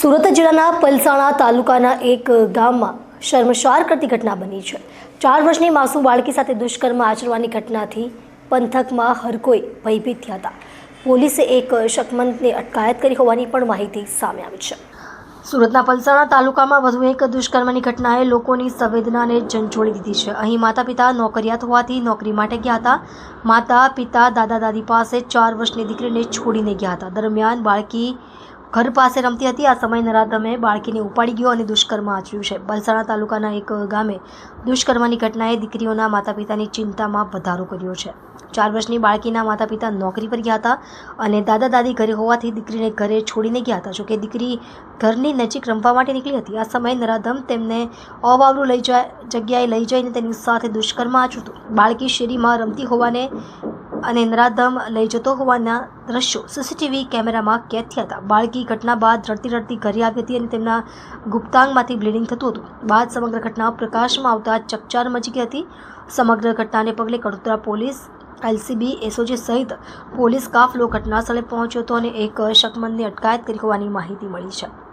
સુરત જિલ્લાના પલસાણા તાલુકાના એક ગામમાં શર્મસાર કરતી ઘટના બની છે। 4 વર્ષની માસૂમ બાળકી સાથે દુષ્કર્મ આચરવાની ઘટનાથી પંથકમાં હરકોઈ ભયભીત થયા હતા। પોલીસે એક શકમંદની અટકાયત કરી હોવાની પણ માહિતી સામે આવી છે। સુરતના પલસાણા તાલુકામાં વધુ એક દુષ્કર્મની ઘટનાએ લોકોની સંવેદનાને ઝંઝોળી દીધી છે। અહીં માતા પિતા નોકરિયાત હોવાથી નોકરી માટે ગયા હતા। માતા પિતા દાદા દાદી પાસે 4 વર્ષની દીકરીને છોડીને ગયા હતા। દરમિયાન બાળકી ઘર પાસે રમતી હતી। આ સમયે નરાધમે બાળકીને ઉપાડી ગયો અને દુષ્કર્મ આચર્યું છે। પલસાણા તાલુકાના એક ગામે દુષ્કર્મની ઘટનાએ દીકરીઓના માતા પિતાની ચિંતામાં વધારો કર્યો છે। 4 વર્ષની બાળકીના માતા પિતા નોકરી પર ગયા હતા અને દાદા દાદી ઘરે હોવાથી દીકરીને ઘરે છોડીને ગયા હતા। જોકે દીકરી ઘરની નજીક રમવા માટે નીકળી હતી। આ સમયે નરાધમ તેમને અવાવરું જગ્યાએ લઈ જઈને તેની સાથે દુષ્કર્મ આચર્યું હતું। બાળકી શેરીમાં રમતી હોવાને અને નરાધમ લઈ જતો હોવાના દ્રશ્યો સીસીટીવી કેમેરામાં કેદ થયા હતા। બાળકી ઘટના બાદ રડતી રડતી ઘરે આવી હતી અને તેમના ગુપ્તાંગમાંથી બ્લીડિંગ થતું હતું। બાદ સમગ્ર ઘટના પ્રકાશમાં આવતા ચકચાર મચી ગઈ હતી। સમગ્ર ઘટનાને પગલે કડોદરા પોલીસ, એલસીબી, એસઓજી સહિત પોલીસ કાફલો ઘટના સ્થળે પહોંચ્યો હતો અને એક શકમંદની અટકાયત કરી હોવાની માહિતી મળી છે।